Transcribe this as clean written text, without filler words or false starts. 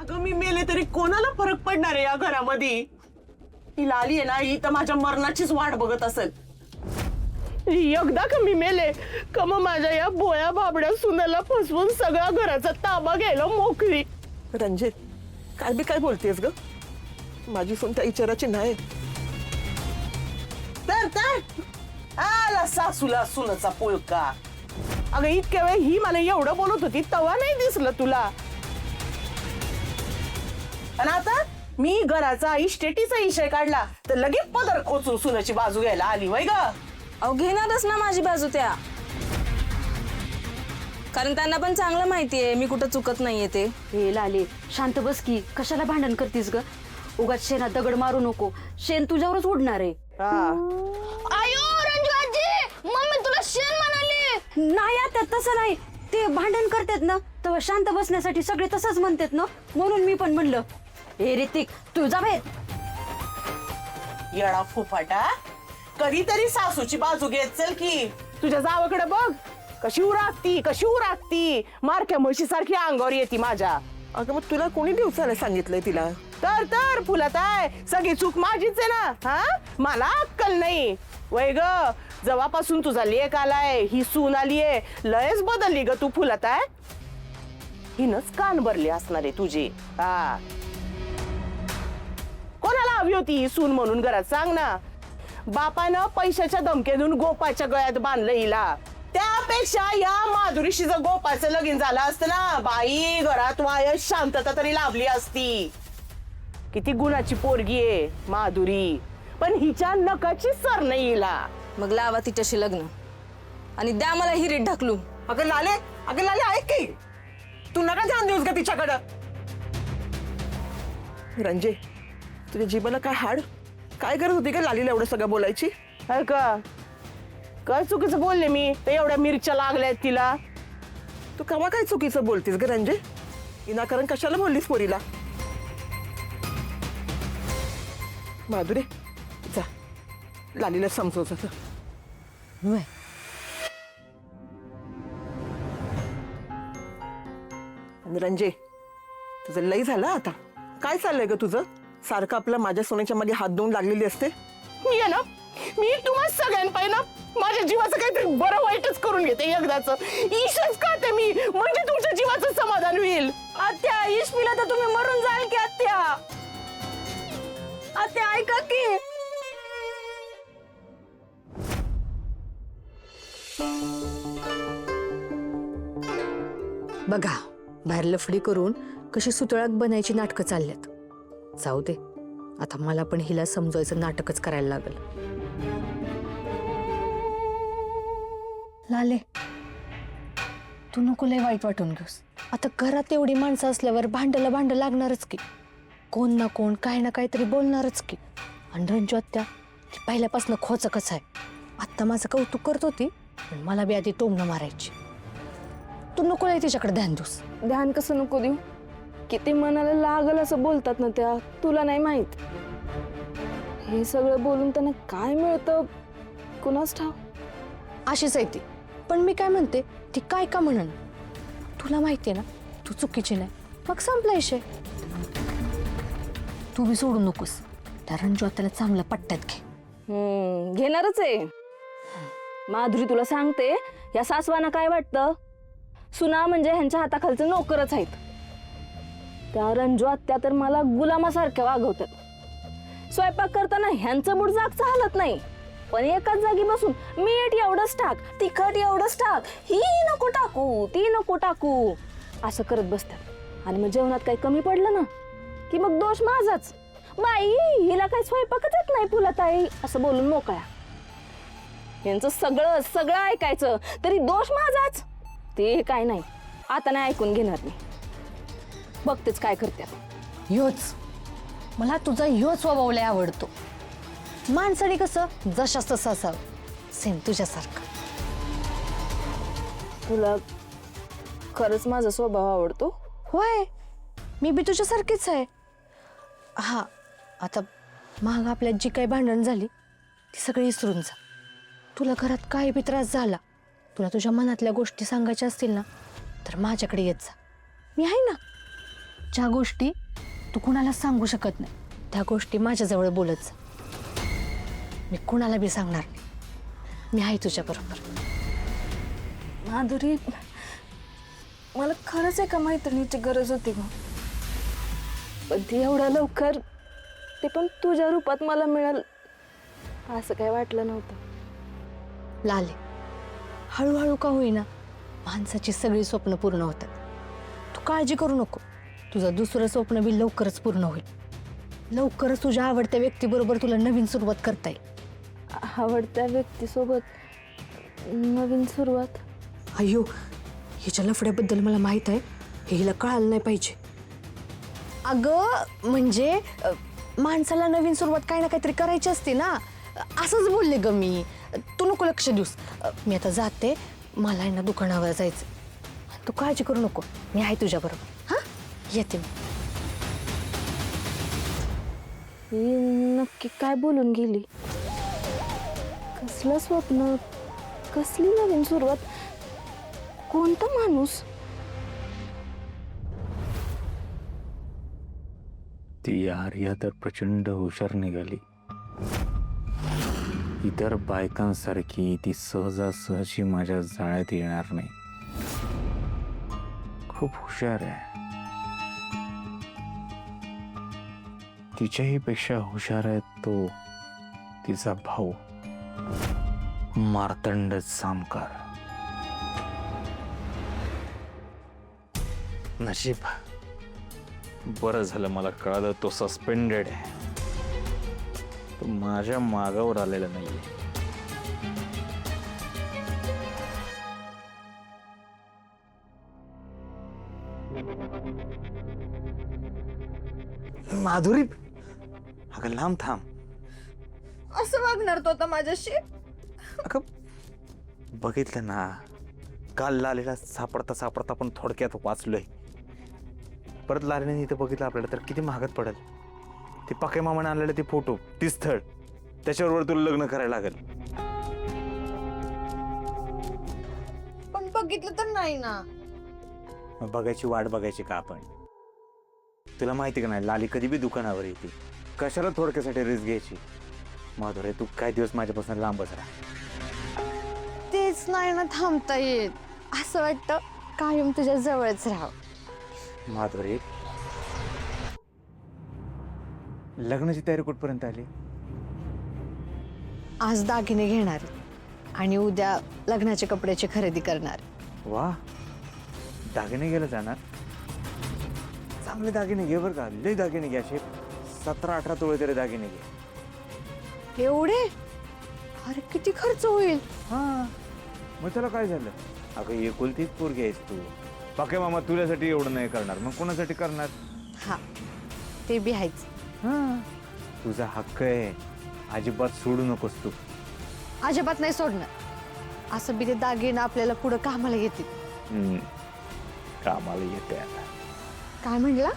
अगं मी मेले तरी कोणाला फरक पडणार आहे या घरामध्ये? ही लाली आहे ना, ही तर माझ्या मरणाचीच वाट बघत असेल. एकदा का मी मेले का मग माझ्या या बोया बाबड्या सुनाला फसवून सगळा घराचा ताबा घ्यायला मोकळी. रंजित, काय बी काय बोलतेस ग? माझी सून त्या विचाराची नाही. तर आला सासूला सुनाचा पोळका. अगं इतक्या वेळ ही मला एवढं बोलत होती तवा नाही दिसलं तुला? आणि आता मी घराचा इस्टेटीचा विषय काढला तर लगेच पदर खोचून सुनाची बाजू घ्यायला आली वय ग. अहो घेणारच ना माझी बाजू त्या, कारण त्यांना पण चांगलं माहितीये मी कुठं चुकत नाहीये ते. हे लाले शांत बस की, कशाला भांडण करतीस ग? उगाच शेणात दगड मारू नको, शेण तुझ्यावरच उडणार आहे. आयो रंजू आजी, मम्मी तुला शेण म्हणाली. नाही आता तसं नाही, ते भांडण करतात ना तेव्हा शांत बसण्यासाठी सगळे तसंच म्हणतात ना, म्हणून मी पण म्हणलं. हे ऋतिक तू जा बाहेर. येडा फुफाटा, कधीतरी सासूची बाजू घेत चल की. तुझ्या जावाकडे बघ कशी उरागती मारक्या म्हशी सारखी अंगावर येते माझ्या. अगं मग तुला कोणी दिवसाला सांगितलंय तिला? तर फुलत आहे सगळी चूक माझीच आहे ना. हा मला अक्कल नाही वय ग. जेव्हापासून तुझा लेक आलाय ही सून आलीये लयच बदलली ग तू फुलत आहे. हिनच कान भरली असणार आहे तुझी. हा कोणाला हवी होती ही सून म्हणून घरात सांग ना? बापानं पैशाच्या धमक्या देऊन गोपाच्या गळ्यात बांधलं हिला. त्यापेक्षा या माधुरीशी जर गोपाचं लगीन झालं असतं ना बाई, घरात वाय शांतता तरी लाभली असती. किती गुणाची पोरगी आहे माधुरी, पण हिच्या नकाची सर नाही हिला. मग लावा तिच्याशी लग्न आणि द्या मला हिरीत ढकलू. अगं लाले ऐक की, तू नका ध्यान देऊस का तिच्याकडं? रंजे, तुझ्या जीवाला काय हाड? काय गरज होती का लालीला एवढं सगळं बोलायची? अरे का काय चुकीचं बोलले मी? तर एवढ्या मिरच्या लागल्यात तिला. तू केव्हा काय चुकीचं बोलतीस ग रंजे? विनाकारण कशाला बोललीस पोरीला? माधुरे जा, लालीला समजवत. रंजे, तुझं लई झालं आता. काय चाललंय ग तुझं? सारखं आपलं माझ्या सोन्याच्या मागे हात देऊन लागलेली असते. मी आहे ना, मी तुम्हाला सगळ्यांपाई ना माझ्या जीवाचं काहीतरी बरं वाईटच करून घेते एकदाच. ईशच खाते मी, म्हणजे तुमच्या जीवाचं समाधान होईल. आत्या ईश पिला तर तुम्ही मरून जाल की आत्या. आत्या ऐका की. बघा बाहेर लफडी करून कशी सुतळाक बनायची नाटकं चालल्यात. जाऊ दे, आता मला पण हिला समजवायचं नाटकच करायला लागल. लाले, तू नको लय वाईट वाटून घेऊस. आता घरात एवढी माणसं असल्यावर भांड लागणारच की. कोण ना कोण काही ना काहीतरी बोलणारच की. आणि रंजू आत्या ती पहिल्यापासून खोचकच आहे. आत्ता माझं कौतुक करत होती, पण मला बी आधी टोमणं मारायची. तू नको लय तिच्याकडे ध्यान देऊस. ध्यान कसं नको देऊ? किती मनाला लागल असं बोलतात ना त्या, तुला नाही माहित. हे सगळं बोलून त्यांना काय मिळतं कुणाच ठाव. अशीच आहे ती. पण मी काय म्हणते, ती काय का म्हणन? तुला माहितीये ना तू चुकीची नाही, मग संपला विषय. तू बी सोडू नकोस. त्या रंजू त्याला चांगल्या पट्ट्यात घे. घेणारच आहे. माधुरी तुला सांगते, या सासवाना काय वाटतं, सुना म्हणजे ह्यांच्या हाताखालचं नोकरच आहेत. त्या रंजू आत्या तर मला गुलामासारख्या वागवतात. स्वयंपाक करताना ह्यांचं मूड जागचं हालत नाही, पण एकाच जागी बसून मीठ एवढंच टाक, तिखट एवढंच टाक, ही नको टाकू, ती नको टाकू, असं करत बसतात. आणि मग जेवणात काही कमी पडलं ना की मग दोष माझाच. बाई हिला काही स्वयंपाकच येत नाही फुलताई, असं बोलून मोकळ्या. यांचं सगळं सगळं ऐकायचं तरी दोष माझाच. ते काय नाही, आता नाही ऐकून घेणार मी. बघतेच काय करतात. ह्योच मला तुझा ह्योच स्वभाव लय आवडतो. माणसाने कसं जशास तसं असावं, सेम तुझ्यासारखं. तुला खरंच माझा स्वभाव आवडतो? होय, मी बी तुझ्यासारखीच आहे. हा, आता माग आपल्यात जी काही भांडण झाली ती सगळी विसरून जा. तुला घरात काही बी त्रास झाला, तुला तुझ्या मनातल्या गोष्टी सांगायच्या असतील ना, तर माझ्याकडे येत जा. मी आहे ना. ज्या गोष्टी तू कुणाला सांगू शकत नाही त्या गोष्टी माझ्याजवळ बोलत जा. मी कुणाला बी सांगणार नाही. मी आहे तुझ्या बरोबर. माधुरी, मला खरंच एका मैत्रिणीची गरज होती ग, पण ती एवढ्या लवकर, ते पण तुझ्या रूपात मला मिळेल असं काय वाटलं नव्हतं. लाले, हळूहळू का होईना माणसाची सगळी स्वप्न पूर्ण होतात. तू काळजी करू नको. तुझं दुसरं स्वप्न बी लवकरच पूर्ण होईल. लवकरच तुझ्या आवडत्या व्यक्तीबरोबर तुला नवीन सुरुवात करता येईल. आवडत्या व्यक्तीसोबत नवीन सुरुवात? अय्यो, ह्याच्या लफड्याबद्दल मला माहित आहे. हे हिला कळालं नाही पाहिजे. अगं म्हणजे माणसाला नवीन सुरुवात काही ना काहीतरी करायची असते ना, असंच बोलले ग मी. तू नको लक्ष देऊस. मी आता जाते, मला आहे ना दुकानावर जायचं. तू काळजी करू नको, मी आहे तुझ्या बरोबर. हां, येते मी. ही नक्की काय बोलून गेली? कसलं स्वप्न, कसली नवीन सुरुवात, कोणता माणूस? ती आर्या तर प्रचंड हुशार निघाली. इतर बायकांसारखी ती सहजासहजी माझ्या जाळ्यात येणार नाही. खूप हुशार आहे. तिच्याही पेक्षा हुशार आहे तो तिचा भाऊ मार्तंड सामकार. नशीब बरं झालं मला कळालं तो सस्पेंडेड आहे. तो माझ्या मागावर आलेला नाहीये. माधुरी, अगं लांब थांब. असं वागणार तो आता माझ्याशी? अगं बघितलं ना, काल लालेला सापडता सापडता पण थोडक्यात वाचलोय. परत लालेने इथं बघितलं आपल्याला तर किती महागात पडेल. ते पक्या मामाने आणलेले ते फोटो, ती स्थळ, त्याच्याबरोबर तुला लग्न करायला लागेल. पण बघितलं तर नाही ना. मग बघायची वाट बघायची का आपण? तुला माहिती का नाही, लाली कधी बी दुकानावर येते. कशाला थोडक्यासाठी रिस्क घ्यायची? माधुरे, तू काय दिवस माझ्यापासून लांबच राहा. तेच नाही ना थांबता येत. असं वाटतं कायम तुझ्या जवळच राहावं. माधुरी, लग्नाची तयारी कुठपर्यंत आली? आज दागिने घेणार आणि उद्या लग्नाच्या कपड्याची खरेदी करणार. वा, दागिने घ्यायला जाणार? चांगले दागिने घे बरं का. लई दागिने घे, असे 17-18 तोळे तरी दागिने घे. एवढे? अरे किती खर्च होईल. हा, मग त्याला काय झालं? अगं एकुलतीच पोरगी आहेस तू. बाकी मामा तुझ्यासाठी एवढं नाही करणार, मग कोणासाठी करणार? हा, ते बी आहेच. हा, तुझा हक्क आहे. अजिबात सोडू नकोस तू. अजिबात नाही सोडणार. असं बी ते दागिने आपल्याला पुढं कामाला येतील. कामाला येते आता. काय म्हणला?